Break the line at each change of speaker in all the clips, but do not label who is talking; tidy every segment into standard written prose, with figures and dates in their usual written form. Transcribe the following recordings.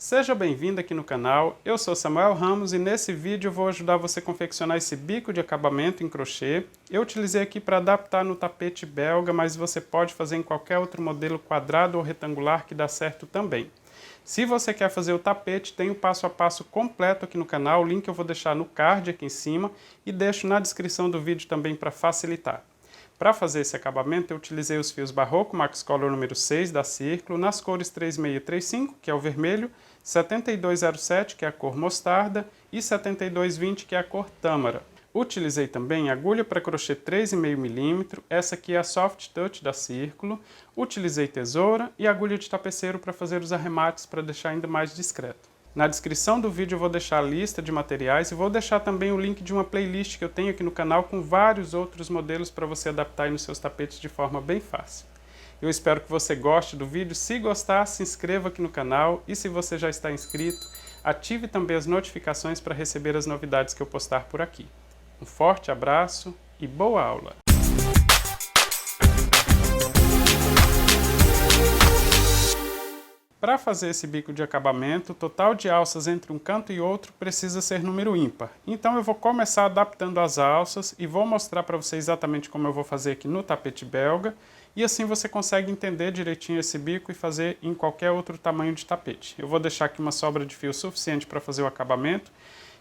Seja bem-vindo aqui no canal, eu sou Samuel Ramos e nesse vídeo eu vou ajudar você a confeccionar esse bico de acabamento em crochê. Eu utilizei aqui para adaptar no tapete belga, mas você pode fazer em qualquer outro modelo quadrado ou retangular que dá certo também. Se você quer fazer o tapete, tem o passo a passo completo aqui no canal, o link eu vou deixar no card aqui em cima e deixo na descrição do vídeo também para facilitar. Para fazer esse acabamento, eu utilizei os fios Barroco Max Color número 6 da Círculo, nas cores 3635, que é o vermelho, 7207, que é a cor mostarda, e 7220, que é a cor tâmara. Utilizei também agulha para crochê 3,5 mm, essa aqui é a Soft Touch da Círculo. Utilizei tesoura e agulha de tapeceiro para fazer os arremates para deixar ainda mais discreto. Na descrição do vídeo eu vou deixar a lista de materiais e vou deixar também o link de uma playlist que eu tenho aqui no canal com vários outros modelos para você adaptar aí nos seus tapetes de forma bem fácil. Eu espero que você goste do vídeo. Se gostar, se inscreva aqui no canal e se você já está inscrito, ative também as notificações para receber as novidades que eu postar por aqui. Um forte abraço e boa aula! Para fazer esse bico de acabamento, o total de alças entre um canto e outro precisa ser número ímpar. Então eu vou começar adaptando as alças e vou mostrar para você exatamente como eu vou fazer aqui no tapete belga. E assim você consegue entender direitinho esse bico e fazer em qualquer outro tamanho de tapete. Eu vou deixar aqui uma sobra de fio suficiente para fazer o acabamento.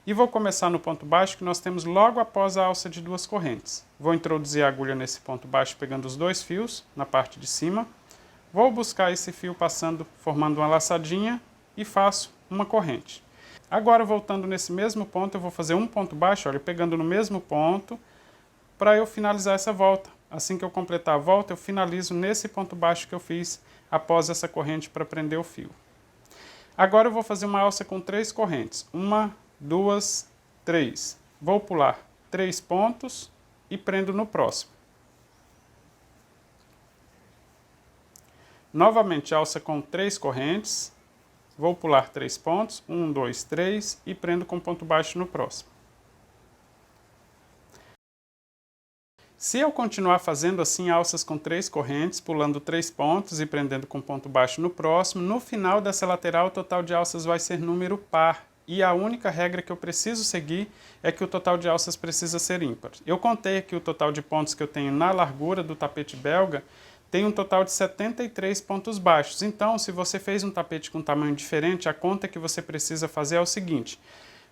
E vou começar no ponto baixo que nós temos logo após a alça de 2 correntes. Vou introduzir a agulha nesse ponto baixo pegando os 2 fios na parte de cima. Vou buscar esse fio passando, formando uma laçadinha e faço uma corrente. Agora, voltando nesse mesmo ponto, eu vou fazer um ponto baixo, olha, pegando no mesmo ponto, para eu finalizar essa volta. Assim que eu completar a volta, eu finalizo nesse ponto baixo que eu fiz após essa corrente para prender o fio. Agora eu vou fazer uma alça com 3 correntes. 1, 2, 3. Vou pular 3 pontos e prendo no próximo. Novamente, alça com 3 correntes, vou pular 3 pontos, 1, 2, 3, e prendo com ponto baixo no próximo. Se eu continuar fazendo assim alças com 3 correntes, pulando 3 pontos e prendendo com ponto baixo no próximo, no final dessa lateral o total de alças vai ser número par. E a única regra que eu preciso seguir é que o total de alças precisa ser ímpar. Eu contei aqui o total de pontos que eu tenho na largura do tapete belga, tem um total de 73 pontos baixos. Então, se você fez um tapete com tamanho diferente, a conta que você precisa fazer é o seguinte.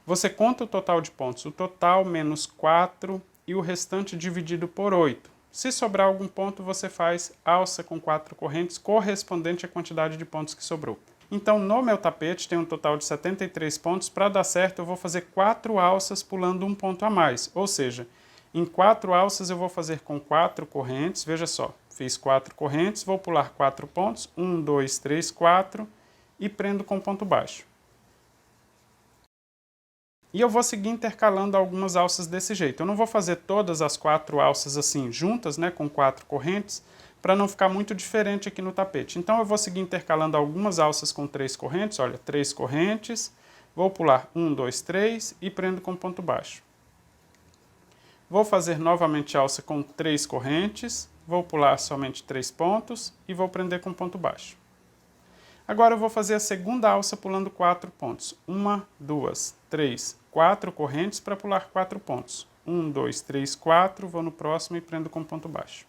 Você conta o total de pontos, o total menos 4 e o restante dividido por 8. Se sobrar algum ponto, você faz alça com 4 correntes correspondente à quantidade de pontos que sobrou. Então, no meu tapete tem um total de 73 pontos. Para dar certo, eu vou fazer 4 alças pulando um ponto a mais. Ou seja, em 4 alças eu vou fazer com 4 correntes, veja só. Fiz 4 correntes, vou pular 4 pontos, 1, 2, 3, 4 e prendo com ponto baixo. E eu vou seguir intercalando algumas alças desse jeito. Eu não vou fazer todas as 4 alças assim juntas, né, com 4 correntes, para não ficar muito diferente aqui no tapete. Então eu vou seguir intercalando algumas alças com 3 correntes, olha, 3 correntes, vou pular 1, 2, 3 e prendo com ponto baixo. Vou fazer novamente alça com 3 correntes, vou pular somente 3 pontos e vou prender com ponto baixo. Agora eu vou fazer a segunda alça pulando 4 pontos. 1, 2, 3, 4 correntes para pular 4 pontos. 1, 2, 3, 4, vou no próximo e prendo com ponto baixo.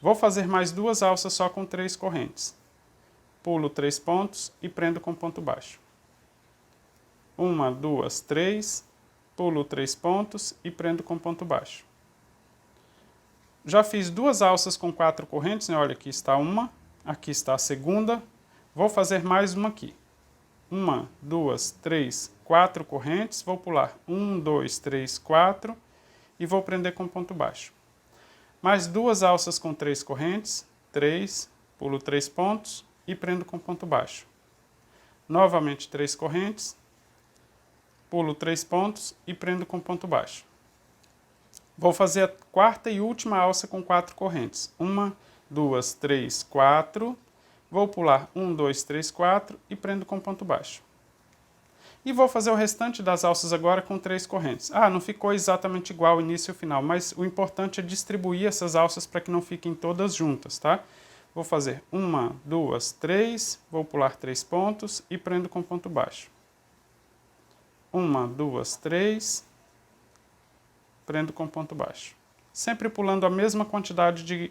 Vou fazer mais 2 alças só com 3 correntes. Pulo 3 pontos e prendo com ponto baixo. 1, 2, 3, pulo 3 pontos e prendo com ponto baixo. Já fiz 2 alças com 4 correntes, né? Olha, aqui está uma, aqui está a segunda. Vou fazer mais uma aqui. 1, 2, 3, 4 correntes, vou pular 1, 2, 3, 4 e vou prender com ponto baixo. Mais 2 alças com 3 correntes, 3, pulo 3 pontos e prendo com ponto baixo. Novamente 3 correntes, pulo 3 pontos e prendo com ponto baixo. Vou fazer a quarta e última alça com 4 correntes. 1, 2, 3, 4. Vou pular 1, 2, 3, 4 e prendo com ponto baixo. E vou fazer o restante das alças agora com 3 correntes. Ah, não ficou exatamente igual o início e o final, mas o importante é distribuir essas alças para que não fiquem todas juntas, tá? Vou fazer 1, 2, 3, vou pular 3 pontos e prendo com ponto baixo. 1, 2, 3, prendo com ponto baixo. Sempre pulando a mesma quantidade de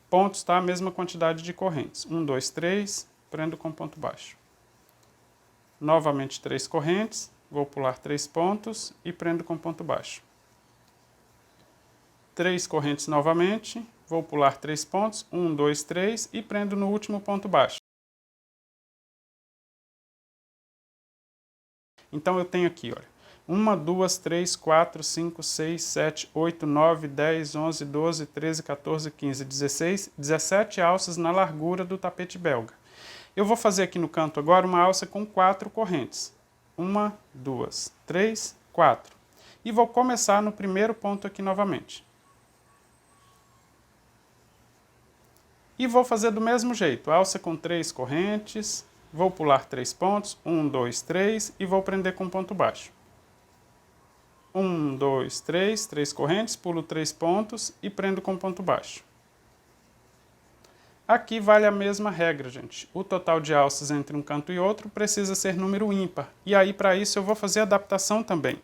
pontos, tá? A mesma quantidade de correntes. 1, 2, 3, prendo com ponto baixo. Novamente 3 correntes, vou pular 3 pontos e prendo com ponto baixo. 3 correntes novamente, vou pular 3 pontos, 1, 2, 3 e prendo no último ponto baixo. Então eu tenho aqui, olha, 1, 2, 3, 4, 5, 6, 7, 8, 9, 10, 11, 12, 13, 14, 15, 16, 17 alças na largura do tapete belga. Eu vou fazer aqui no canto agora uma alça com 4 correntes. 1, 2, 3, 4. E vou começar no primeiro ponto aqui novamente. E vou fazer do mesmo jeito, alça com 3 correntes, vou pular 3 pontos, 1, 2, 3 e vou prender com ponto baixo. 1, 2, 3, 3 correntes, pulo 3 pontos e prendo com ponto baixo. Aqui vale a mesma regra, gente. O total de alças entre um canto e outro precisa ser número ímpar. E aí, para isso, eu vou fazer adaptação também.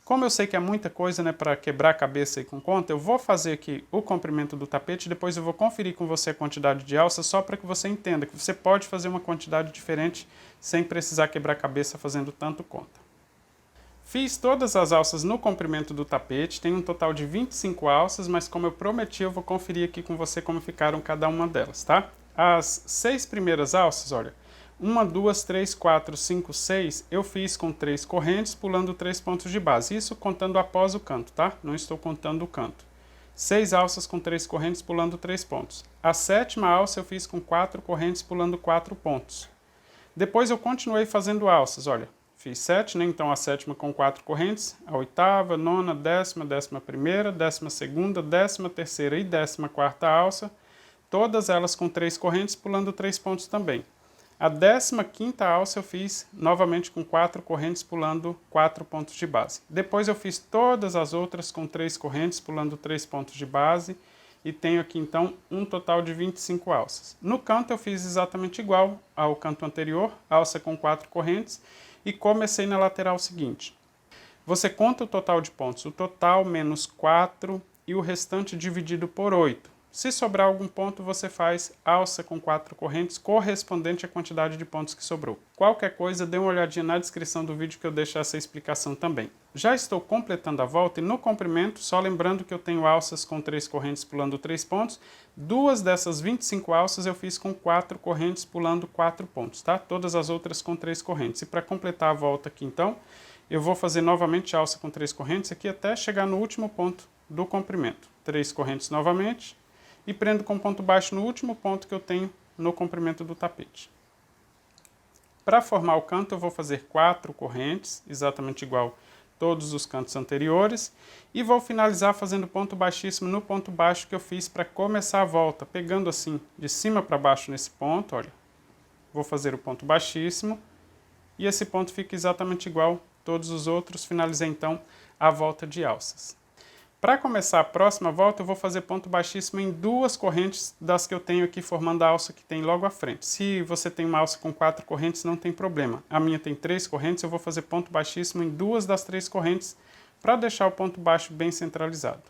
Como eu sei que é muita coisa, né, para quebrar a cabeça aí com conta, eu vou fazer aqui o comprimento do tapete, depois eu vou conferir com você a quantidade de alças, só para que você entenda que você pode fazer uma quantidade diferente sem precisar quebrar a cabeça fazendo tanto conta. Fiz todas as alças no comprimento do tapete, tem um total de 25 alças, mas como eu prometi, eu vou conferir aqui com você como ficaram cada uma delas, tá? As 6 primeiras alças, olha, 1, 2, 3, 4, 5, 6, eu fiz com 3 correntes, pulando 3 pontos de base. Isso contando após o canto, tá? Não estou contando o canto. 6 alças com 3 correntes, pulando 3 pontos. A 7ª alça eu fiz com 4 correntes, pulando 4 pontos. Depois eu continuei fazendo alças, olha. Fiz 7, né? Então a 7ª com 4 correntes, a 8ª, 9ª, 10ª, 11ª, 12ª, 13ª e 14ª alça, todas elas com 3 correntes, pulando 3 pontos também. A 15ª alça eu fiz novamente com 4 correntes, pulando 4 pontos de base. Depois eu fiz todas as outras com 3 correntes, pulando 3 pontos de base. E tenho aqui então um total de 25 alças. No canto eu fiz exatamente igual ao canto anterior, alça com 4 correntes. E comecei na lateral seguinte. Você conta o total de pontos, o total menos 4 e o restante dividido por 8. Se sobrar algum ponto, você faz alça com 4 correntes correspondente à quantidade de pontos que sobrou. Qualquer coisa, dê uma olhadinha na descrição do vídeo que eu deixo essa explicação também. Já estou completando a volta e no comprimento, só lembrando que eu tenho alças com 3 correntes pulando 3 pontos. 2 dessas 25 alças eu fiz com 4 correntes pulando 4 pontos, tá? Todas as outras com 3 correntes. E para completar a volta aqui então, eu vou fazer novamente alça com 3 correntes aqui até chegar no último ponto do comprimento. 3 correntes novamente. E prendo com ponto baixo no último ponto que eu tenho no comprimento do tapete. Para formar o canto eu vou fazer 4 correntes, exatamente igual todos os cantos anteriores, e vou finalizar fazendo ponto baixíssimo no ponto baixo que eu fiz para começar a volta, pegando assim de cima para baixo nesse ponto, olha. Vou fazer o ponto baixíssimo, e esse ponto fica exatamente igual todos os outros, finalizei então a volta de alças. Para começar a próxima volta, eu vou fazer ponto baixíssimo em 2 correntes das que eu tenho aqui formando a alça que tem logo à frente. Se você tem uma alça com 4 correntes, não tem problema. A minha tem 3 correntes, eu vou fazer ponto baixíssimo em 2 das 3 correntes para deixar o ponto baixo bem centralizado.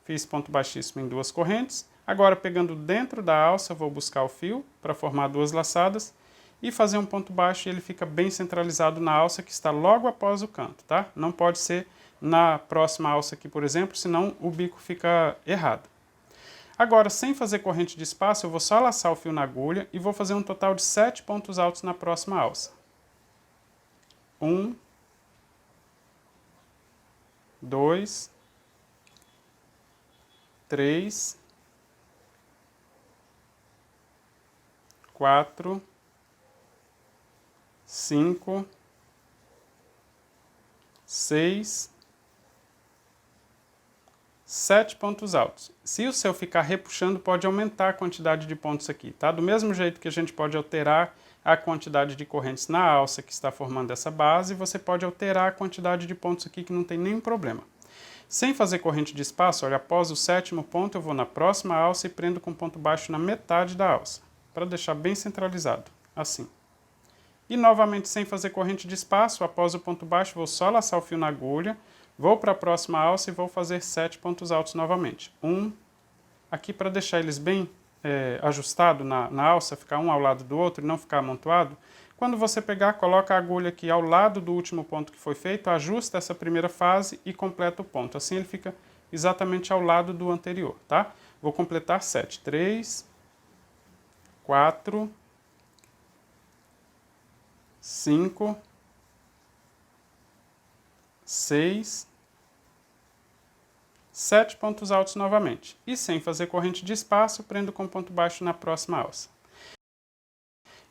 Fiz ponto baixíssimo em 2 correntes. Agora, pegando dentro da alça, eu vou buscar o fio para formar 2 laçadas e fazer um ponto baixo e ele fica bem centralizado na alça que está logo após o canto, tá? Não pode ser na próxima alça aqui, por exemplo, senão o bico fica errado. Agora, sem fazer corrente de espaço, eu vou só laçar o fio na agulha e vou fazer um total de 7 pontos altos na próxima alça. 1, 2, 3, 4, 5, 6, 7 pontos altos. Se o seu ficar repuxando, pode aumentar a quantidade de pontos aqui, tá? Do mesmo jeito que a gente pode alterar a quantidade de correntes na alça que está formando essa base, você pode alterar a quantidade de pontos aqui que não tem nenhum problema. Sem fazer corrente de espaço, olha, após o 7º ponto eu vou na próxima alça e prendo com ponto baixo na metade da alça, para deixar bem centralizado, assim. E novamente sem fazer corrente de espaço, após o ponto baixo vou só laçar o fio na agulha, vou para a próxima alça e vou fazer 7 pontos altos novamente. Aqui para deixar eles bem ajustados na alça, ficar um ao lado do outro e não ficar amontoado. Quando você pegar, coloca a agulha aqui ao lado do último ponto que foi feito, ajusta essa primeira fase e completa o ponto. Assim ele fica exatamente ao lado do anterior, tá? Vou completar 7. 3, 4, 5, 6, 7 pontos altos novamente. E sem fazer corrente de espaço, prendo com ponto baixo na próxima alça.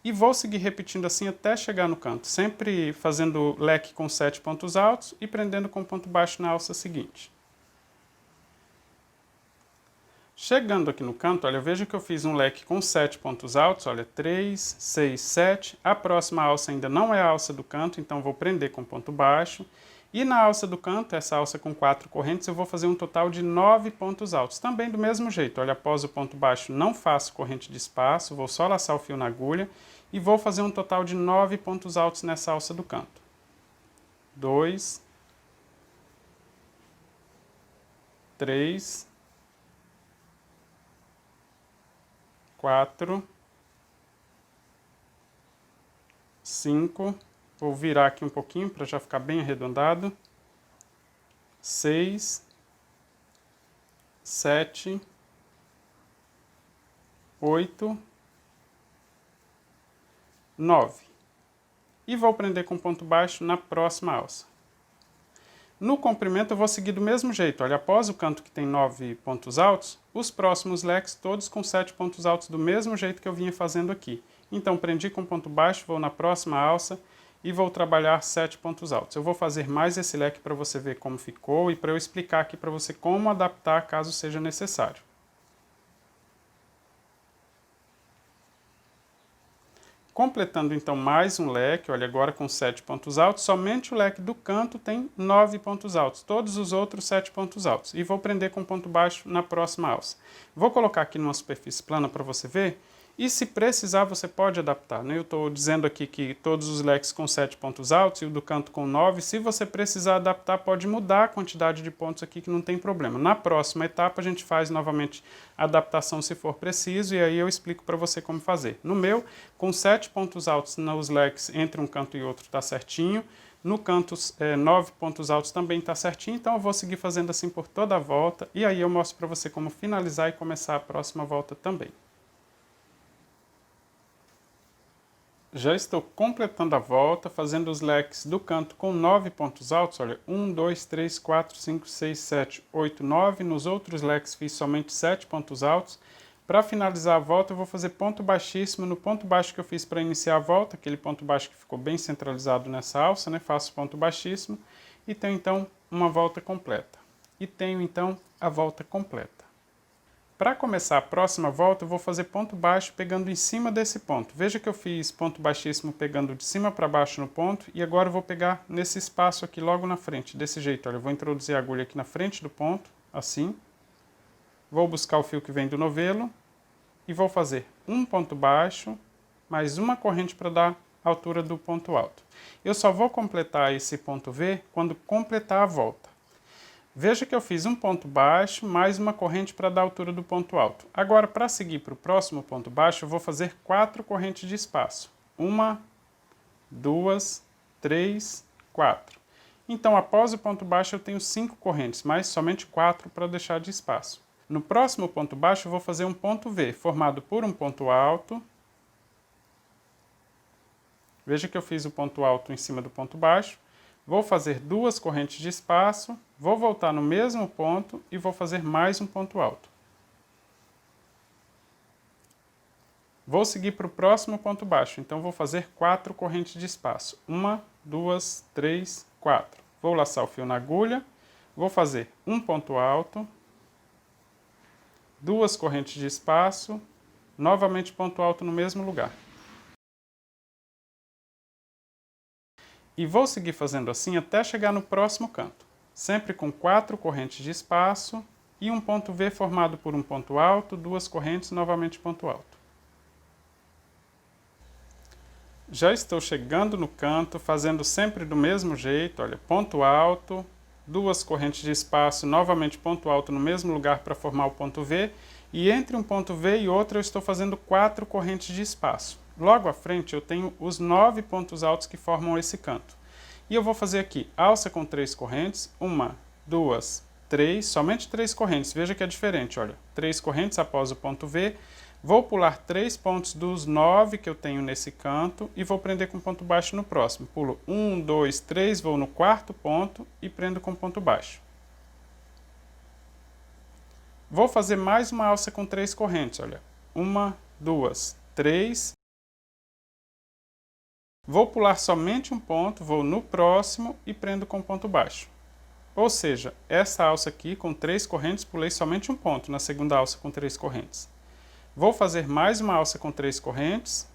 E vou seguir repetindo assim até chegar no canto, sempre fazendo leque com 7 pontos altos e prendendo com ponto baixo na alça seguinte. Chegando aqui no canto, olha, veja que eu fiz um leque com 7 pontos altos, olha, 3, 6, 7. A próxima alça ainda não é a alça do canto, então vou prender com ponto baixo. E na alça do canto, essa alça com 4 correntes, eu vou fazer um total de 9 pontos altos. Também do mesmo jeito, olha, após o ponto baixo não faço corrente de espaço, vou só laçar o fio na agulha e vou fazer um total de 9 pontos altos nessa alça do canto. 2, 3, 4, 5, vou virar aqui um pouquinho para já ficar bem arredondado, 6, 7, 8, 9. E vou prender com ponto baixo na próxima alça. No comprimento eu vou seguir do mesmo jeito, olha, após o canto que tem 9 pontos altos, os próximos leques todos com 7 pontos altos do mesmo jeito que eu vinha fazendo aqui. Então prendi com ponto baixo, vou na próxima alça e vou trabalhar 7 pontos altos. Eu vou fazer mais esse leque para você ver como ficou e para eu explicar aqui para você como adaptar caso seja necessário. Completando então mais um leque, olha, agora com 7 pontos altos, somente o leque do canto tem 9 pontos altos, todos os outros 7 pontos altos. E vou prender com ponto baixo na próxima alça. Vou colocar aqui numa superfície plana para você ver, e se precisar você pode adaptar, né? Eu estou dizendo aqui que todos os leques com 7 pontos altos e o do canto com 9, se você precisar adaptar pode mudar a quantidade de pontos aqui que não tem problema. Na próxima etapa a gente faz novamente a adaptação se for preciso e aí eu explico para você como fazer. No meu, com 7 pontos altos nos leques entre um canto e outro está certinho, no canto 9 pontos altos também está certinho, então eu vou seguir fazendo assim por toda a volta e aí eu mostro para você como finalizar e começar a próxima volta também. Já estou completando a volta, fazendo os leques do canto com 9 pontos altos, olha, 1, 2, 3, 4, 5, 6, 7, 8, 9, nos outros leques fiz somente 7 pontos altos. Para finalizar a volta eu vou fazer ponto baixíssimo no ponto baixo que eu fiz para iniciar a volta, aquele ponto baixo que ficou bem centralizado nessa alça, né? Faço ponto baixíssimo e tenho então uma volta completa. E tenho então a volta completa. Para começar a próxima volta, eu vou fazer ponto baixo pegando em cima desse ponto. Veja que eu fiz ponto baixíssimo pegando de cima para baixo no ponto, e agora eu vou pegar nesse espaço aqui logo na frente, desse jeito. Olha, eu vou introduzir a agulha aqui na frente do ponto, assim. Vou buscar o fio que vem do novelo, e vou fazer um ponto baixo, mais uma corrente para dar a altura do ponto alto. Eu só vou completar esse ponto V quando completar a volta. Veja que eu fiz um ponto baixo, mais uma corrente para dar a altura do ponto alto. Agora, para seguir para o próximo ponto baixo, eu vou fazer 4 correntes de espaço. 1, 2, 3, 4. Então, após o ponto baixo, eu tenho 5 correntes, mas somente 4 para deixar de espaço. No próximo ponto baixo, eu vou fazer um ponto V, formado por um ponto alto. Veja que eu fiz o ponto alto em cima do ponto baixo. Vou fazer 2 correntes de espaço, vou voltar no mesmo ponto e vou fazer mais um ponto alto. Vou seguir para o próximo ponto baixo, então vou fazer 4 correntes de espaço. 1, 2, 3, 4. Vou laçar o fio na agulha, vou fazer um ponto alto, 2 correntes de espaço, novamente ponto alto no mesmo lugar. E vou seguir fazendo assim até chegar no próximo canto. sempre com 4 correntes de espaço e um ponto V formado por um ponto alto, 2 correntes, novamente ponto alto. Já estou chegando no canto, fazendo sempre do mesmo jeito, olha, ponto alto, 2 correntes de espaço, novamente ponto alto no mesmo lugar para formar o ponto V, e entre um ponto V e outro eu estou fazendo 4 correntes de espaço. Logo à frente eu tenho os 9 pontos altos que formam esse canto. E eu vou fazer aqui alça com 3 correntes, 1, 2, 3, somente 3 correntes, veja que é diferente, olha, 3 correntes após o ponto V, vou pular 3 pontos dos 9 que eu tenho nesse canto e vou prender com ponto baixo no próximo. Pulo 1, 2, 3, vou no 4º ponto e prendo com ponto baixo. Vou fazer mais uma alça com 3 correntes, olha, 1, 2, 3. Vou pular somente um ponto, vou no próximo e prendo com ponto baixo. Ou seja, essa alça aqui com 3 correntes, pulei somente um ponto na segunda alça com 3 correntes. Vou fazer mais uma alça com 3 correntes.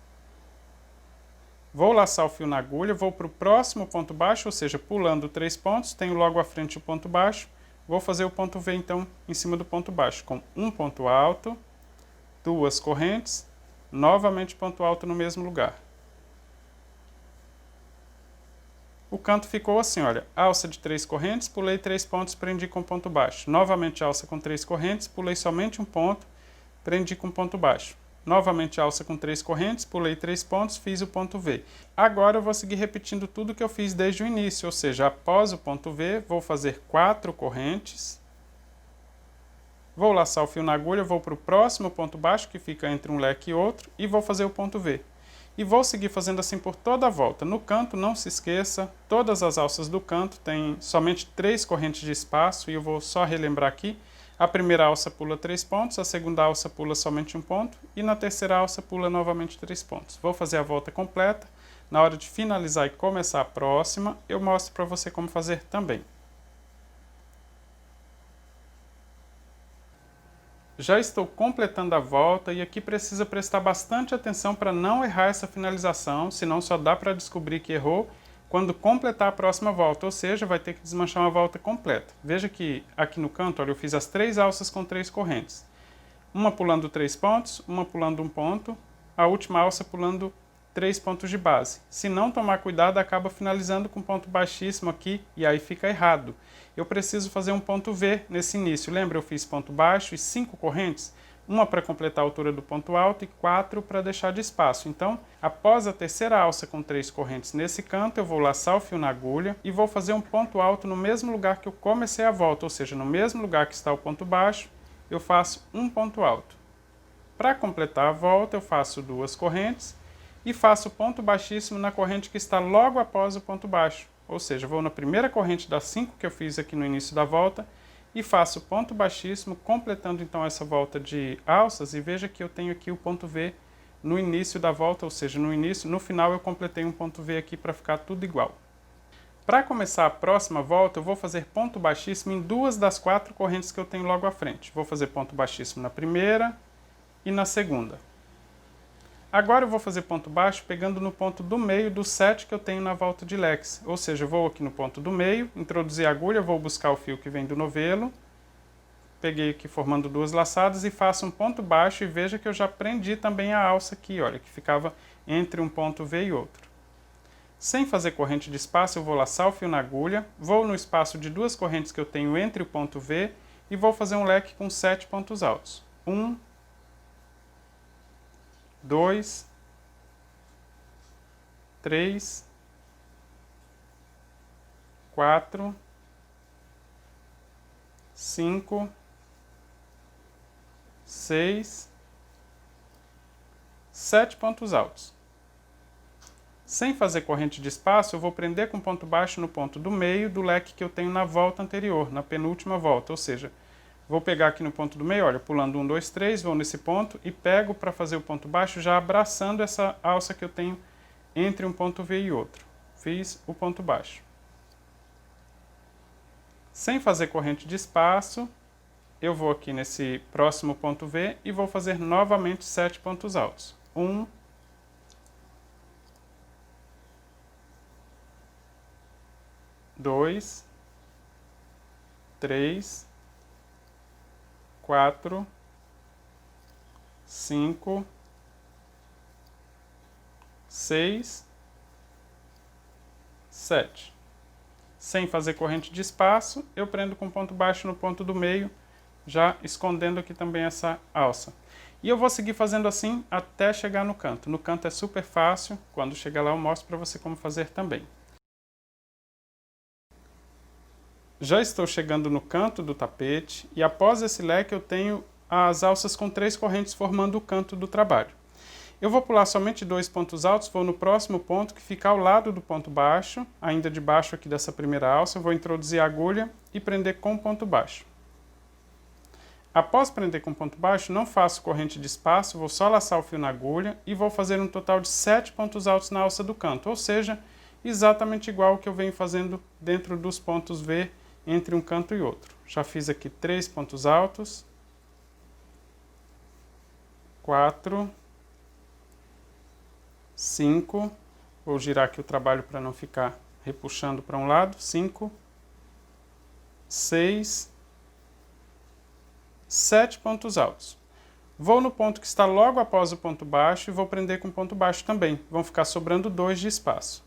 Vou laçar o fio na agulha, vou para o próximo ponto baixo, ou seja, pulando 3 pontos, tenho logo à frente o ponto baixo. Vou fazer o ponto V, então, em cima do ponto baixo, com um ponto alto, 2 correntes, novamente ponto alto no mesmo lugar. O canto ficou assim, olha, alça de 3 correntes, pulei 3 pontos, prendi com ponto baixo. Novamente alça com 3 correntes, pulei somente um ponto, prendi com ponto baixo. Novamente alça com 3 correntes, pulei 3 pontos, fiz o ponto V. Agora eu vou seguir repetindo tudo que eu fiz desde o início, ou seja, após o ponto V, vou fazer 4 correntes. Vou laçar o fio na agulha, vou para o próximo ponto baixo, que fica entre um leque e outro, e vou fazer o ponto V. E vou seguir fazendo assim por toda a volta. No canto, não se esqueça, todas as alças do canto têm somente 3 correntes de espaço, e eu vou só relembrar aqui. A primeira alça pula 3 pontos, a segunda alça pula somente um ponto, e na terceira alça pula novamente 3 pontos. Vou fazer a volta completa. Na hora de finalizar e começar a próxima, eu mostro para você como fazer também. Já estou completando a volta e aqui precisa prestar bastante atenção para não errar essa finalização, senão só dá para descobrir que errou quando completar a próxima volta, ou seja, vai ter que desmanchar uma volta completa. Veja que aqui no canto, olha, eu fiz as 3 alças com 3 correntes. Uma pulando 3 pontos, uma pulando um ponto, a última alça pulando 3 pontos de base. Se não tomar cuidado, acaba finalizando com ponto baixíssimo aqui e aí fica errado. Eu preciso fazer um ponto V nesse início. Lembra, eu fiz ponto baixo e 5 correntes? Uma para completar a altura do ponto alto e 4 para deixar de espaço. Então, após a terceira alça com 3 correntes nesse canto, eu vou laçar o fio na agulha e vou fazer um ponto alto no mesmo lugar que eu comecei a volta, ou seja, no mesmo lugar que está o ponto baixo, eu faço um ponto alto. Para completar a volta, eu faço 2 correntes e faço ponto baixíssimo na corrente que está logo após o ponto baixo. Ou seja, vou na primeira corrente das 5 que eu fiz aqui no início da volta e faço ponto baixíssimo, completando então essa volta de alças, e veja que eu tenho aqui o ponto V no início da volta, ou seja, no final eu completei um ponto V aqui para ficar tudo igual. Para começar a próxima volta, eu vou fazer ponto baixíssimo em 2 das 4 correntes que eu tenho logo à frente. Vou fazer ponto baixíssimo na primeira e na segunda. Agora eu vou fazer ponto baixo pegando no ponto do meio do 7 que eu tenho na volta de leques. Ou seja, eu vou aqui no ponto do meio, introduzir a agulha, vou buscar o fio que vem do novelo, peguei aqui formando 2 laçadas e faço um ponto baixo e veja que eu já prendi também a alça aqui, olha, que ficava entre um ponto V e outro. Sem fazer corrente de espaço, eu vou laçar o fio na agulha, vou no espaço de 2 correntes que eu tenho entre o ponto V e vou fazer um leque com 7 pontos altos. 1, 2, 3, 4, 5, 6, 7 pontos altos. Sem fazer corrente de espaço, eu vou prender com ponto baixo no ponto do meio do leque que eu tenho na volta anterior, na penúltima volta, ou seja, vou pegar aqui no ponto do meio, olha, pulando 1, 2, 3, vou nesse ponto e pego para fazer o ponto baixo já abraçando essa alça que eu tenho entre um ponto V e outro. Fiz o ponto baixo. Sem fazer corrente de espaço, eu vou aqui nesse próximo ponto V e vou fazer novamente 7 pontos altos. 1, 2, 3, 4, 5, 6, 7. Sem fazer corrente de espaço, eu prendo com ponto baixo no ponto do meio, já escondendo aqui também essa alça. E eu vou seguir fazendo assim até chegar no canto. No canto é super fácil, quando chegar lá eu mostro para você como fazer também. Já estou chegando no canto do tapete e após esse leque eu tenho as alças com 3 correntes formando o canto do trabalho. Eu vou pular somente 2 pontos altos, vou no próximo ponto que fica ao lado do ponto baixo, ainda debaixo aqui dessa primeira alça, eu vou introduzir a agulha e prender com ponto baixo. Após prender com ponto baixo, não faço corrente de espaço, vou só laçar o fio na agulha e vou fazer um total de 7 pontos altos na alça do canto, ou seja, exatamente igual ao que eu venho fazendo dentro dos pontos V entre um canto e outro. Já fiz aqui 3 pontos altos, 4, 5, vou girar aqui o trabalho para não ficar repuxando para um lado, 5, 6, 7 pontos altos. Vou no ponto que está logo após o ponto baixo e vou prender com ponto baixo também. Vão ficar sobrando 2 de espaço.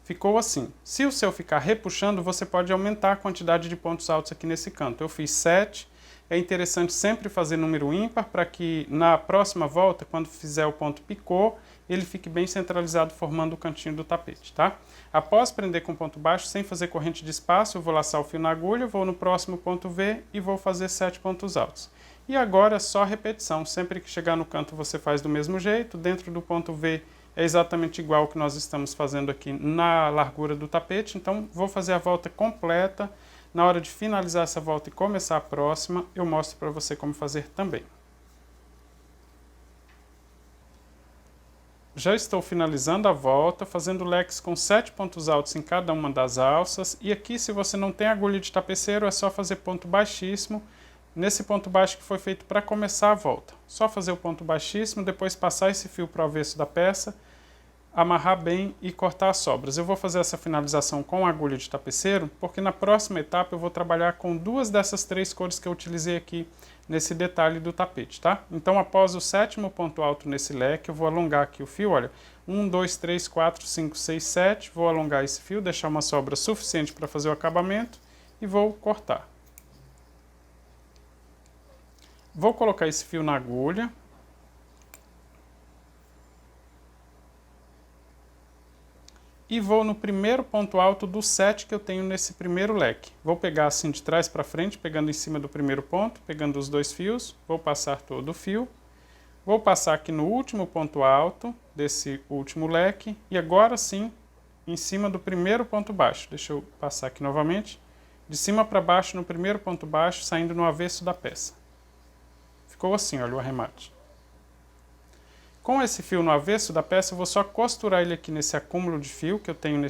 Ficou assim. Se o seu ficar repuxando, você pode aumentar a quantidade de pontos altos aqui nesse canto. Eu fiz 7. É interessante sempre fazer número ímpar para que na próxima volta, quando fizer o ponto picô, ele fique bem centralizado formando o cantinho do tapete, tá? Após prender com ponto baixo, sem fazer corrente de espaço, eu vou laçar o fio na agulha, vou no próximo ponto V e vou fazer 7 pontos altos. E agora é só repetição. Sempre que chegar no canto você faz do mesmo jeito. Dentro do ponto V é exatamente igual ao que nós estamos fazendo aqui na largura do tapete. Então vou fazer a volta completa. Na hora de finalizar essa volta e começar a próxima, eu mostro para você como fazer também. Já estou finalizando a volta, fazendo leques com 7 pontos altos em cada uma das alças. E aqui, se você não tem agulha de tapeceiro, é só fazer ponto baixíssimo. Nesse ponto baixo que foi feito para começar a volta. Só fazer o ponto baixíssimo, depois passar esse fio para o avesso da peça, amarrar bem e cortar as sobras. Eu vou fazer essa finalização com a agulha de tapeceiro, porque na próxima etapa eu vou trabalhar com 2 dessas 3 cores que eu utilizei aqui nesse detalhe do tapete, tá? Então, após o 7º ponto alto nesse leque, eu vou alongar aqui o fio, olha, 1, 2, 3, 4, 5, 6, 7, vou alongar esse fio, deixar uma sobra suficiente para fazer o acabamento e vou cortar. Vou colocar esse fio na agulha. E vou no primeiro ponto alto do 7 que eu tenho nesse primeiro leque. Vou pegar assim de trás para frente, pegando em cima do primeiro ponto, pegando os 2 fios, vou passar todo o fio. Vou passar aqui no último ponto alto desse último leque e agora sim, em cima do primeiro ponto baixo. Deixa eu passar aqui novamente. De cima para baixo no primeiro ponto baixo, saindo no avesso da peça. Ficou assim, olha o arremate. Com esse fio no avesso da peça, eu vou só costurar ele aqui nesse acúmulo de fio que eu tenho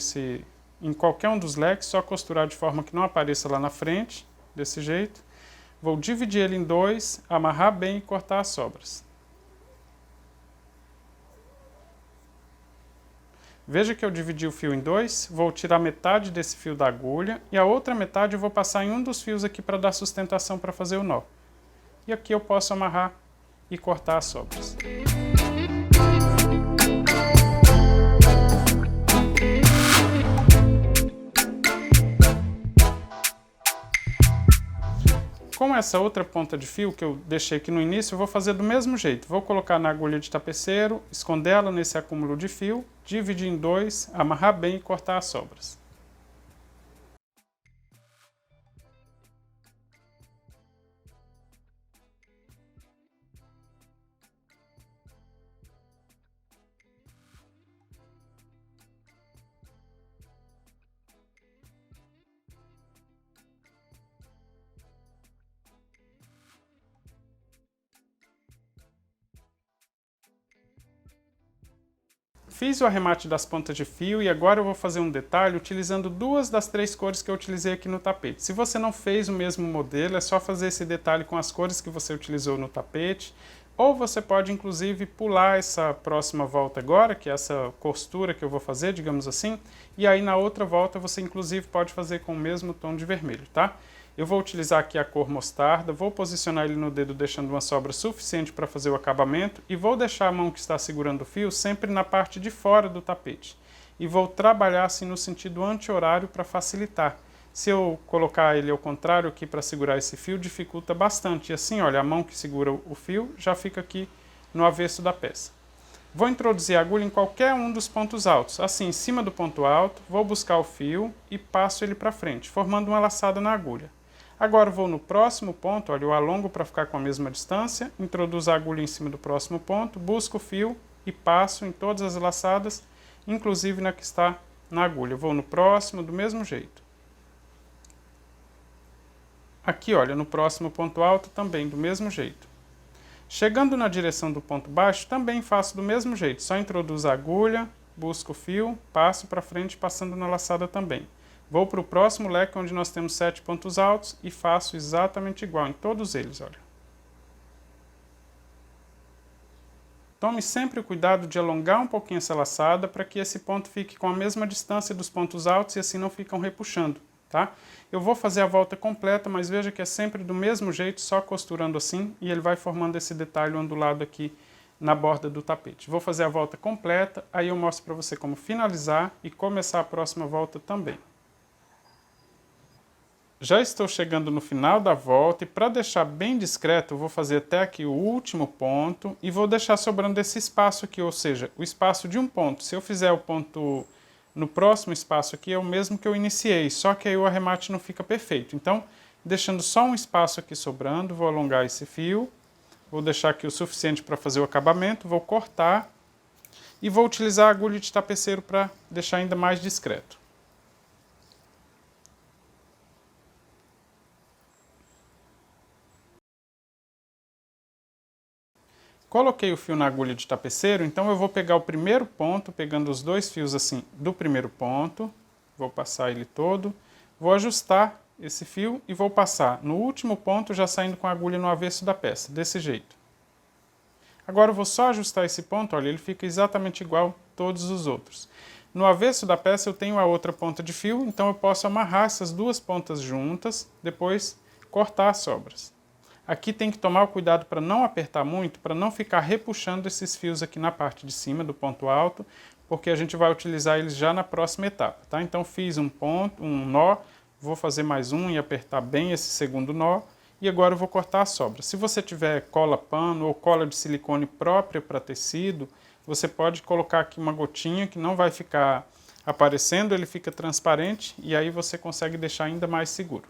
em qualquer um dos leques, só costurar de forma que não apareça lá na frente, desse jeito. Vou dividir ele em 2, amarrar bem e cortar as sobras. Veja que eu dividi o fio em 2, vou tirar metade desse fio da agulha e a outra metade eu vou passar em um dos fios aqui para dar sustentação para fazer o nó. E aqui eu posso amarrar e cortar as sobras. Com essa outra ponta de fio que eu deixei aqui no início, eu vou fazer do mesmo jeito. Vou colocar na agulha de tapeceiro, esconder ela nesse acúmulo de fio, dividir em 2, amarrar bem e cortar as sobras. Fiz o arremate das pontas de fio e agora eu vou fazer um detalhe utilizando 2 das 3 cores que eu utilizei aqui no tapete. Se você não fez o mesmo modelo, é só fazer esse detalhe com as cores que você utilizou no tapete. Ou você pode, inclusive, pular essa próxima volta agora, que é essa costura que eu vou fazer, digamos assim, e aí na outra volta você, inclusive, pode fazer com o mesmo tom de vermelho, tá? Eu vou utilizar aqui a cor mostarda, vou posicionar ele no dedo deixando uma sobra suficiente para fazer o acabamento e vou deixar a mão que está segurando o fio sempre na parte de fora do tapete. E vou trabalhar assim no sentido anti-horário para facilitar. Se eu colocar ele ao contrário aqui para segurar esse fio, dificulta bastante. E assim, olha, a mão que segura o fio já fica aqui no avesso da peça. Vou introduzir a agulha em qualquer um dos pontos altos. Assim, em cima do ponto alto, vou buscar o fio e passo ele para frente, formando uma laçada na agulha. Agora vou no próximo ponto, olha, eu alongo para ficar com a mesma distância, introduzo a agulha em cima do próximo ponto, busco o fio e passo em todas as laçadas, inclusive na que está na agulha. Vou no próximo do mesmo jeito. Aqui, olha, no próximo ponto alto também do mesmo jeito. Chegando na direção do ponto baixo, também faço do mesmo jeito. Só introduzo a agulha, busco o fio, passo para frente passando na laçada também. Vou para o próximo leque onde nós temos 7 pontos altos e faço exatamente igual em todos eles, olha. Tome sempre o cuidado de alongar um pouquinho essa laçada para que esse ponto fique com a mesma distância dos pontos altos e assim não ficam repuxando. Tá? Eu vou fazer a volta completa, mas veja que é sempre do mesmo jeito, só costurando assim, e ele vai formando esse detalhe ondulado aqui na borda do tapete. Vou fazer a volta completa, aí eu mostro para você como finalizar e começar a próxima volta também. Já estou chegando no final da volta e para deixar bem discreto, eu vou fazer até aqui o último ponto e vou deixar sobrando esse espaço aqui, ou seja, o espaço de um ponto. Se eu fizer o ponto no próximo espaço aqui é o mesmo que eu iniciei, só que aí o arremate não fica perfeito. Então, deixando só um espaço aqui sobrando, vou alongar esse fio, vou deixar aqui o suficiente para fazer o acabamento, vou cortar e vou utilizar a agulha de tapeceiro para deixar ainda mais discreto. Coloquei o fio na agulha de tapeceiro, então eu vou pegar o primeiro ponto, pegando os dois fios assim do primeiro ponto, vou passar ele todo, vou ajustar esse fio e vou passar no último ponto já saindo com a agulha no avesso da peça, desse jeito. Agora eu vou só ajustar esse ponto, olha, ele fica exatamente igual a todos os outros. No avesso da peça eu tenho a outra ponta de fio, então eu posso amarrar essas duas pontas juntas, depois cortar as sobras. Aqui tem que tomar o cuidado para não apertar muito, para não ficar repuxando esses fios aqui na parte de cima do ponto alto, porque a gente vai utilizar eles já na próxima etapa, tá? Então fiz um ponto, um nó, vou fazer mais um e apertar bem esse segundo nó, e agora eu vou cortar a sobra. Se você tiver cola pano ou cola de silicone própria para tecido, você pode colocar aqui uma gotinha que não vai ficar aparecendo, ele fica transparente e aí você consegue deixar ainda mais seguro.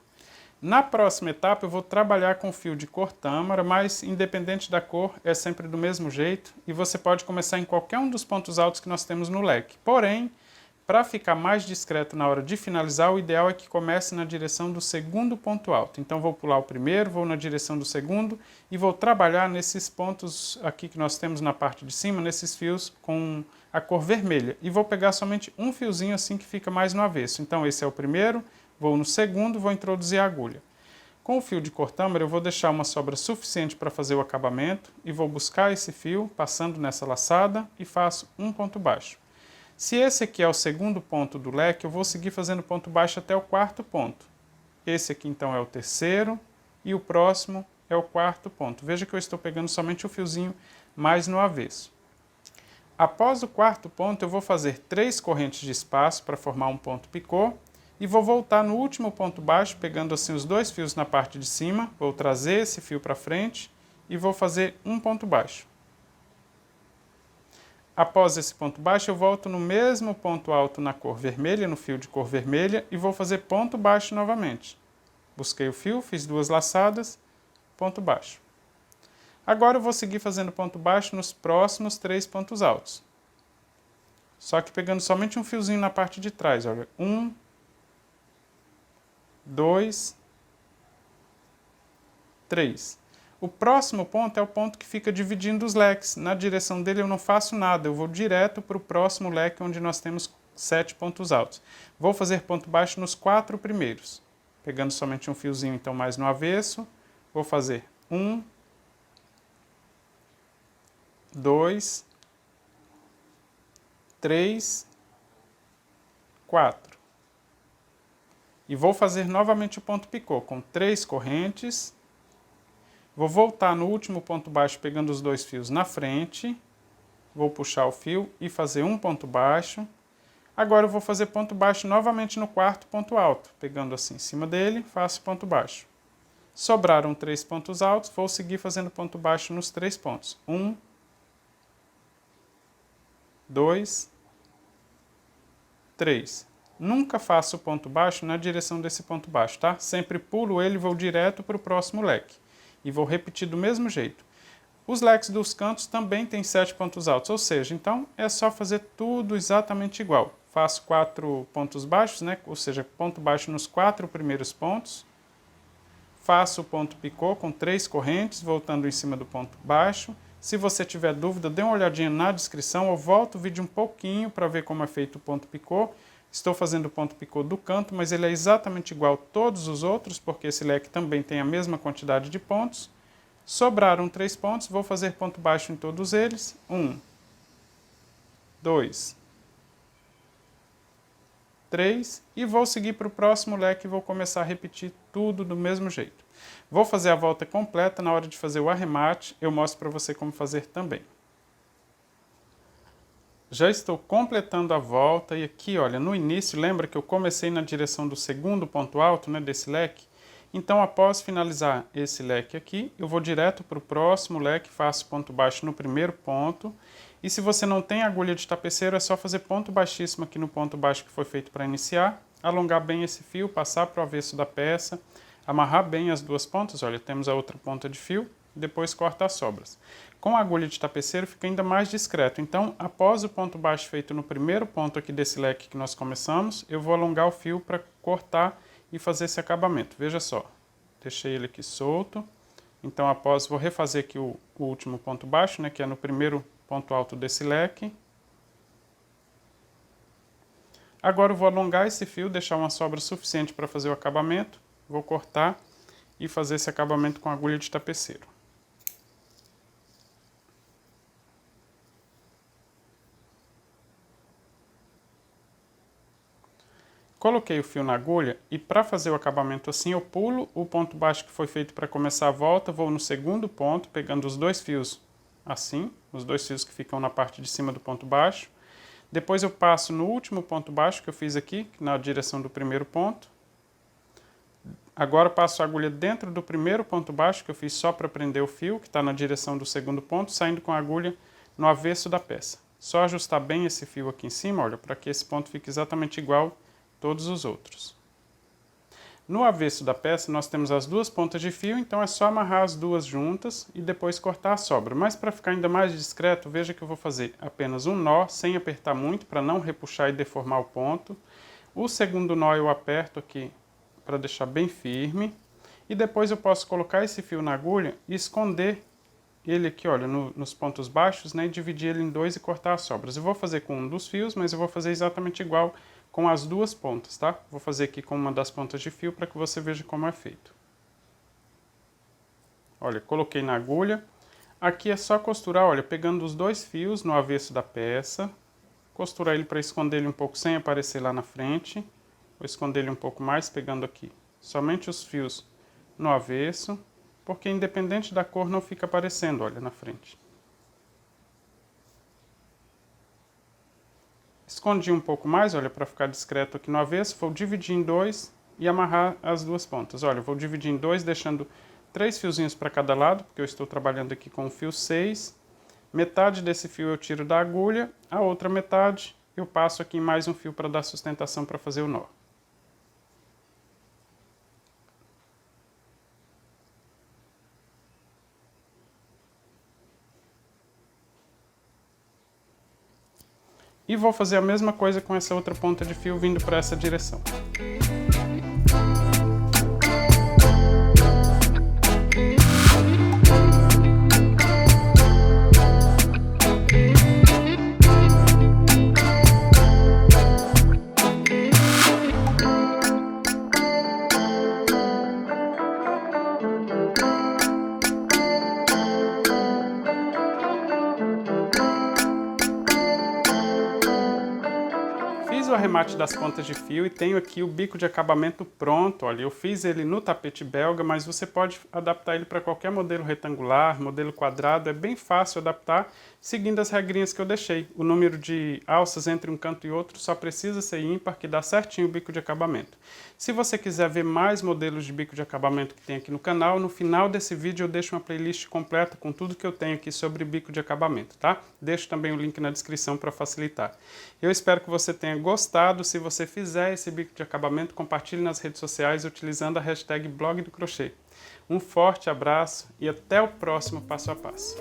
Na próxima etapa eu vou trabalhar com fio de cor tâmara, mas independente da cor é sempre do mesmo jeito e você pode começar em qualquer um dos pontos altos que nós temos no leque. Porém, para ficar mais discreto na hora de finalizar, o ideal é que comece na direção do segundo ponto alto. Então vou pular o primeiro, vou na direção do segundo e vou trabalhar nesses pontos aqui que nós temos na parte de cima, nesses fios com a cor vermelha. E vou pegar somente um fiozinho assim que fica mais no avesso. Então esse é o primeiro. Vou no segundo, vou introduzir a agulha. Com o fio de cor tâmara eu vou deixar uma sobra suficiente para fazer o acabamento e vou buscar esse fio, passando nessa laçada e faço um ponto baixo. Se esse aqui é o segundo ponto do leque, eu vou seguir fazendo ponto baixo até o quarto ponto. Esse aqui então é o terceiro e o próximo é o quarto ponto. Veja que eu estou pegando somente o fiozinho mais no avesso. Após o quarto ponto eu vou fazer 3 correntes de espaço para formar um ponto picô. E vou voltar no último ponto baixo, pegando assim os dois fios na parte de cima, vou trazer esse fio para frente e vou fazer um ponto baixo. Após esse ponto baixo, eu volto no mesmo ponto alto na cor vermelha, no fio de cor vermelha, e vou fazer ponto baixo novamente. Busquei o fio, fiz 2 laçadas, ponto baixo. Agora eu vou seguir fazendo ponto baixo nos próximos 3 pontos altos. Só que pegando somente um fiozinho na parte de trás, olha, 1, 2, 3. O próximo ponto é o ponto que fica dividindo os leques. Na direção dele eu não faço nada, eu vou direto para o próximo leque onde nós temos 7 pontos altos. Vou fazer ponto baixo nos 4 primeiros. Pegando somente um fiozinho então mais no avesso, vou fazer 1, 2, 3, 4. E vou fazer novamente o ponto picô com 3 correntes. Vou voltar no último ponto baixo pegando os 2 fios na frente. Vou puxar o fio e fazer um ponto baixo. Agora eu vou fazer ponto baixo novamente no quarto ponto alto. Pegando assim em cima dele, faço ponto baixo. Sobraram 3 pontos altos, vou seguir fazendo ponto baixo nos 3 pontos. 1, 2, 3. Nunca faço ponto baixo na direção desse ponto baixo, tá? Sempre pulo ele e vou direto para o próximo leque. E vou repetir do mesmo jeito. Os leques dos cantos também têm 7 pontos altos, ou seja, então é só fazer tudo exatamente igual. Faço 4 pontos baixos, né? Ou seja, ponto baixo nos 4 primeiros pontos. Faço o ponto picô com 3 correntes, voltando em cima do ponto baixo. Se você tiver dúvida, dê uma olhadinha na descrição, eu volto o vídeo um pouquinho para ver como é feito o ponto picô. Estou fazendo o ponto picô do canto, mas ele é exatamente igual a todos os outros, porque esse leque também tem a mesma quantidade de pontos. Sobraram 3 pontos, vou fazer ponto baixo em todos eles. 1, 2, 3 e vou seguir para o próximo leque e vou começar a repetir tudo do mesmo jeito. Vou fazer a volta completa, na hora de fazer o arremate, eu mostro para você como fazer também. Já estou completando a volta e aqui, olha, no início, lembra que eu comecei na direção do segundo ponto alto, né, desse leque? Então, após finalizar esse leque aqui, eu vou direto para o próximo leque, faço ponto baixo no primeiro ponto. E se você não tem agulha de tapeceiro, é só fazer ponto baixíssimo aqui no ponto baixo que foi feito para iniciar, alongar bem esse fio, passar para o avesso da peça, amarrar bem as duas pontas, olha, temos a outra ponta de fio, depois corta as sobras. Com a agulha de tapeceiro fica ainda mais discreto, então após o ponto baixo feito no primeiro ponto aqui desse leque que nós começamos, eu vou alongar o fio para cortar e fazer esse acabamento. Veja só, deixei ele aqui solto, então após vou refazer aqui o último ponto baixo, né, que é no primeiro ponto alto desse leque. Agora eu vou alongar esse fio, deixar uma sobra suficiente para fazer o acabamento, vou cortar e fazer esse acabamento com agulha de tapeceiro. Coloquei o fio na agulha e para fazer o acabamento assim eu pulo o ponto baixo que foi feito para começar a volta, vou no segundo ponto, pegando os 2 fios assim, os 2 fios que ficam na parte de cima do ponto baixo. Depois eu passo no último ponto baixo que eu fiz aqui, na direção do primeiro ponto. Agora passo a agulha dentro do primeiro ponto baixo que eu fiz só para prender o fio, que está na direção do segundo ponto, saindo com a agulha no avesso da peça. Só ajustar bem esse fio aqui em cima, olha, para que esse ponto fique exatamente igual todos os outros. No avesso da peça nós temos as duas pontas de fio, então é só amarrar as duas juntas e depois cortar a sobra. Mas para ficar ainda mais discreto, veja que eu vou fazer apenas um nó, sem apertar muito, para não repuxar e deformar o ponto. O segundo nó eu aperto aqui para deixar bem firme. E depois eu posso colocar esse fio na agulha e esconder ele aqui, olha, nos pontos baixos, né, e dividir ele em 2 e cortar as sobras. Eu vou fazer com um dos fios, mas eu vou fazer exatamente igual com as duas pontas, tá? Vou fazer aqui com uma das pontas de fio para que você veja como é feito. Olha, coloquei na agulha. Aqui é só costurar, olha, pegando os 2 fios no avesso da peça. Costurar ele para esconder ele um pouco sem aparecer lá na frente. Vou esconder ele um pouco mais, pegando aqui somente os fios no avesso, porque independente da cor não fica aparecendo, olha, na frente. Escondi um pouco mais, olha, para ficar discreto aqui no avesso, vou dividir em 2 e amarrar as duas pontas. Olha, vou dividir em 2, deixando 3 fiozinhos para cada lado, porque eu estou trabalhando aqui com o fio 6. Metade desse fio eu tiro da agulha, a outra metade eu passo aqui em mais um fio para dar sustentação para fazer o nó. E vou fazer a mesma coisa com essa outra ponta de fio vindo para essa direção. fiz o arremate das pontas de fio e tenho aqui o bico de acabamento pronto. Olha, eu fiz ele no tapete belga, mas você pode adaptar ele para qualquer modelo retangular, modelo quadrado. É bem fácil adaptar, seguindo as regrinhas que eu deixei. O número de alças entre um canto e outro só precisa ser ímpar, que dá certinho o bico de acabamento. Se você quiser ver mais modelos de bico de acabamento que tem aqui no canal, no final desse vídeo eu deixo uma playlist completa com tudo que eu tenho aqui sobre bico de acabamento, tá? Deixo também o link na descrição para facilitar. Eu espero que você tenha gostado. Se você fizer esse bico de acabamento, compartilhe nas redes sociais utilizando a hashtag Blog do Crochê. Um forte abraço e até o próximo Passo a Passo.